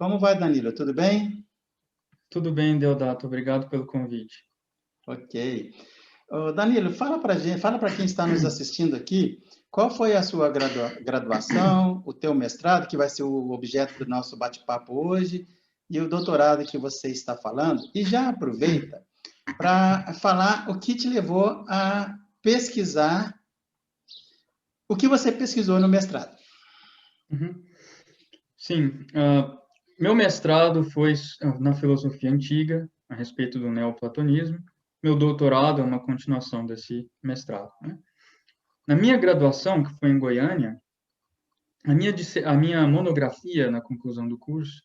Como vai, Danilo? Tudo bem? Tudo bem, Deodato, obrigado pelo convite. Ok. Ô, Danilo, fala para gente, fala para quem está nos assistindo aqui, qual foi a sua graduação, o teu mestrado, que vai ser o objeto do nosso bate-papo hoje, e o doutorado que você está falando, e já aproveita para falar o que te levou a pesquisar, o que você pesquisou no mestrado. Uhum. Sim, meu mestrado foi na filosofia antiga, a respeito do neoplatonismo. Meu doutorado é uma continuação desse mestrado, né? Na minha graduação, que foi em Goiânia, a minha monografia na conclusão do curso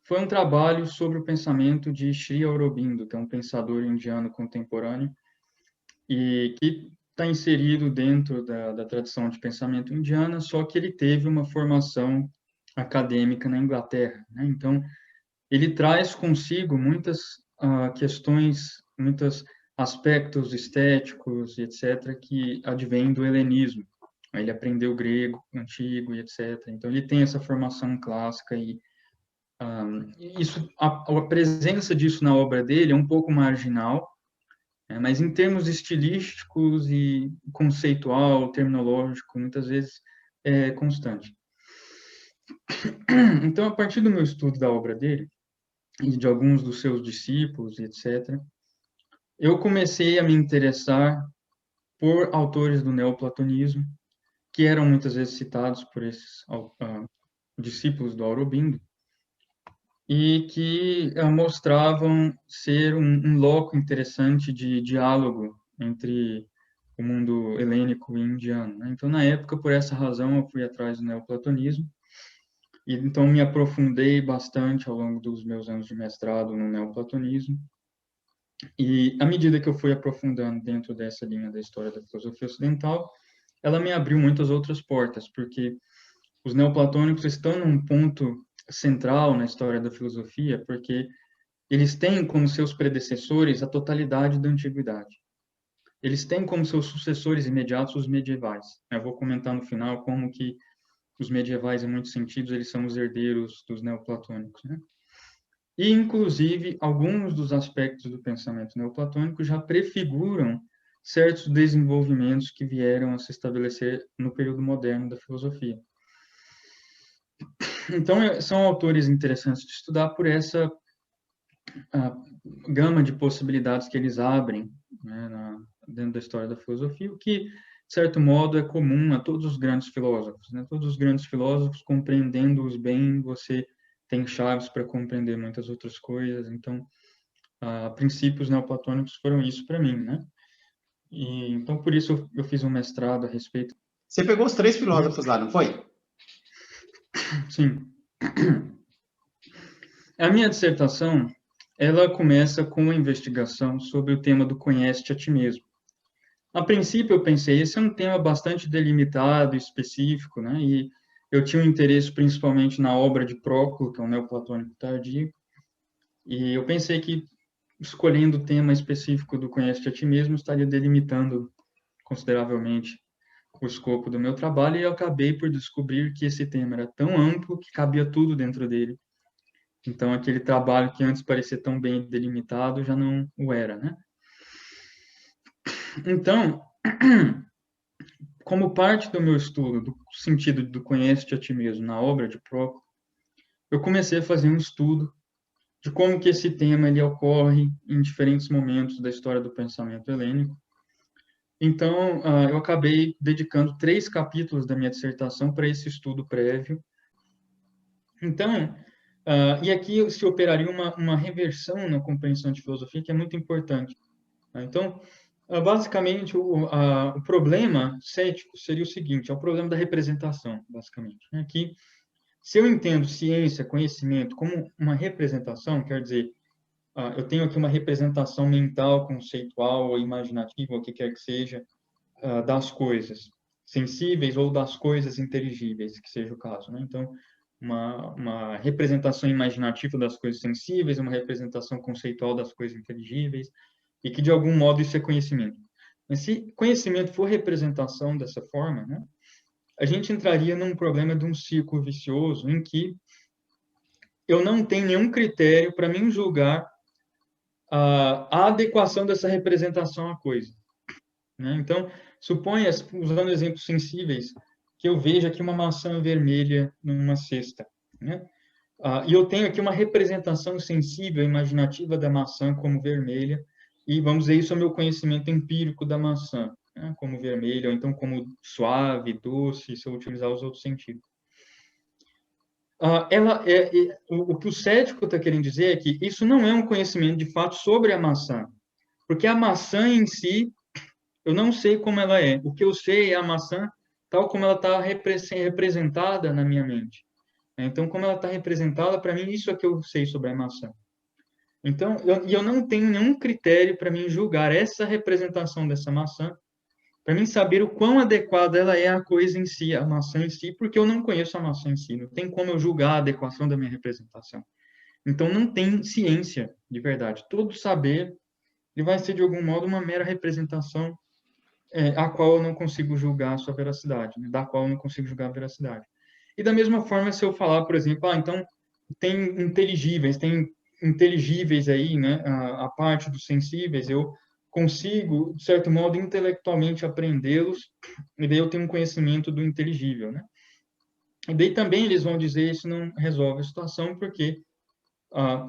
foi um trabalho sobre o pensamento de Sri Aurobindo, que é um pensador indiano contemporâneo e que está inserido dentro da tradição de pensamento indiana, só que ele teve uma formação acadêmica na Inglaterra, né? Então, ele traz consigo muitas questões, muitos aspectos estéticos, etc., que advêm do helenismo. Ele aprendeu grego antigo e etc. Então, ele tem essa formação clássica e a presença disso na obra dele é um pouco marginal, mas em termos estilísticos e conceitual, terminológico, muitas vezes é constante. Então, a partir do meu estudo da obra dele e de alguns dos seus discípulos, etc., eu comecei a me interessar por autores do neoplatonismo, que eram muitas vezes citados por esses discípulos do Aurobindo, e que mostravam ser um loco interessante de diálogo entre o mundo helênico e indiano, né? Então, na época, por essa razão, eu fui atrás do neoplatonismo, e então me aprofundei bastante ao longo dos meus anos de mestrado no neoplatonismo, e à medida que eu fui aprofundando dentro dessa linha da história da filosofia ocidental, ela me abriu muitas outras portas, porque os neoplatônicos estão num ponto central na história da filosofia, porque eles têm como seus predecessores a totalidade da antiguidade. Eles têm como seus sucessores imediatos os medievais. Eu vou comentar no final como que os medievais, em muitos sentidos, eles são os herdeiros dos neoplatônicos, né? E, inclusive, alguns dos aspectos do pensamento neoplatônico já prefiguram certos desenvolvimentos que vieram a se estabelecer no período moderno da filosofia. Então, são autores interessantes de estudar por essa gama de possibilidades que eles abrem, né, dentro da história da filosofia, o que, de certo modo, é comum a todos os grandes filósofos, né? Todos os grandes filósofos, compreendendo-os bem, você tem chaves para compreender muitas outras coisas. Então, princípios neoplatônicos foram isso para mim, né? E, então, por isso, eu fiz um mestrado a respeito. Você pegou os três filósofos lá, não foi? Sim. A minha dissertação, ela começa com uma investigação sobre o tema do conhece-te a ti mesmo. A princípio, eu pensei, esse é um tema bastante delimitado, específico, né? E eu tinha um interesse principalmente na obra de Próclo, que é um neoplatônico tardio, e eu pensei que escolhendo o tema específico do conhece-te a ti mesmo estaria delimitando consideravelmente o escopo do meu trabalho, e eu acabei por descobrir que esse tema era tão amplo que cabia tudo dentro dele. Então, aquele trabalho que antes parecia tão bem delimitado já não o era, né? Então, como parte do meu estudo do sentido do conhece-te a ti mesmo na obra de Próclo, eu comecei a fazer um estudo de como que esse tema ele ocorre em diferentes momentos da história do pensamento helênico. Então, eu acabei dedicando 3 capítulos da minha dissertação para esse estudo prévio. Então, e aqui se operaria uma reversão na compreensão de filosofia que é muito importante. Então, basicamente, o problema cético seria o seguinte, é o problema da representação, basicamente. Aqui, se eu entendo ciência, conhecimento como uma representação, quer dizer, eu tenho aqui uma representação mental, conceitual ou imaginativa, o que quer que seja, das coisas sensíveis ou das coisas inteligíveis, que seja o caso, né? Então, uma representação imaginativa das coisas sensíveis, uma representação conceitual das coisas inteligíveis, e que, de algum modo, isso é conhecimento. Mas se conhecimento for representação dessa forma, né, a gente entraria num problema de um ciclo vicioso em que eu não tenho nenhum critério para mim julgar a adequação dessa representação à coisa, né? Então, suponha, usando exemplos sensíveis, que eu veja aqui uma maçã vermelha numa cesta, né? E eu tenho aqui uma representação sensível, imaginativa da maçã como vermelha, e vamos dizer, isso é o meu conhecimento empírico da maçã, né? Como vermelha, ou então como suave, doce, se eu utilizar os outros sentidos. O que o cético está querendo dizer é que isso não é um conhecimento de fato sobre a maçã, porque a maçã em si, eu não sei como ela é. O que eu sei é a maçã tal como ela está representada na minha mente. Então, como ela está representada, para mim, isso é que eu sei sobre a maçã. Então, eu não tenho nenhum critério para mim julgar essa representação dessa maçã, para mim saber o quão adequada ela é à coisa em si, a maçã em si, porque eu não conheço a maçã em si, não tem como eu julgar a adequação da minha representação. Então, não tem ciência de verdade. Todo saber ele vai ser, de algum modo, uma mera representação a qual eu não consigo julgar a sua veracidade, né? Da qual eu não consigo julgar a veracidade. E da mesma forma, se eu falar, por exemplo, então tem inteligíveis aí, né? A parte dos sensíveis, eu consigo, de certo modo, intelectualmente aprendê-los, e daí eu tenho um conhecimento do inteligível, né? E daí também eles vão dizer isso não resolve a situação, porque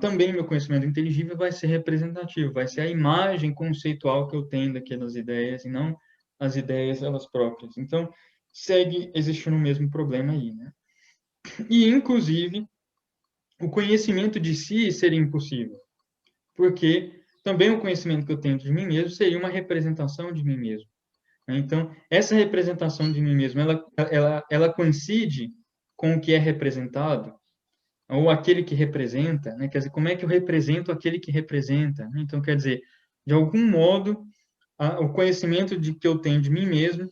também meu conhecimento inteligível vai ser representativo, vai ser a imagem conceitual que eu tenho daquelas ideias e não as ideias elas próprias. Então, segue existindo o mesmo problema aí, né? E, inclusive, o conhecimento de si seria impossível, porque também o conhecimento que eu tenho de mim mesmo seria uma representação de mim mesmo. Então, essa representação de mim mesmo, ela coincide com o que é representado, ou aquele que representa, né? Quer dizer, como é que eu represento aquele que representa, né? Então, quer dizer, de algum modo, o conhecimento de que eu tenho de mim mesmo,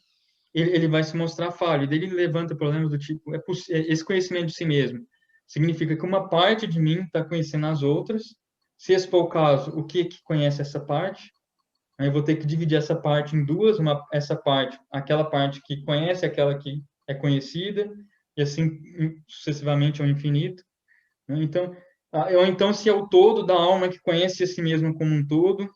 ele vai se mostrar falho. E daí ele levanta problemas do tipo, esse conhecimento de si mesmo significa que uma parte de mim está conhecendo as outras. Se esse for o caso, o que conhece essa parte? Aí eu vou ter que dividir essa parte em duas, essa parte, aquela parte que conhece aquela que é conhecida, e assim sucessivamente ao infinito. Né? Então, ou então, se é o todo da alma que conhece a si mesma como um todo,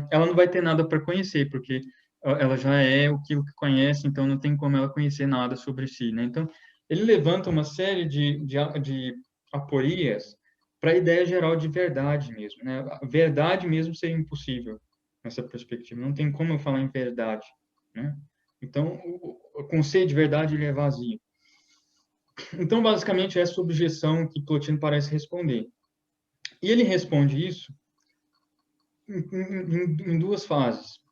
ela não vai ter nada para conhecer, porque ela já é aquilo que conhece, então não tem como ela conhecer nada sobre si, né? Então, ele levanta uma série de aporias para a ideia geral de verdade mesmo, né? A verdade mesmo seria impossível nessa perspectiva. Não tem como eu falar em verdade, né? Então, o conceito de verdade ele é vazio. Então, basicamente, essa objeção que Plotino parece responder. E ele responde isso em duas fases.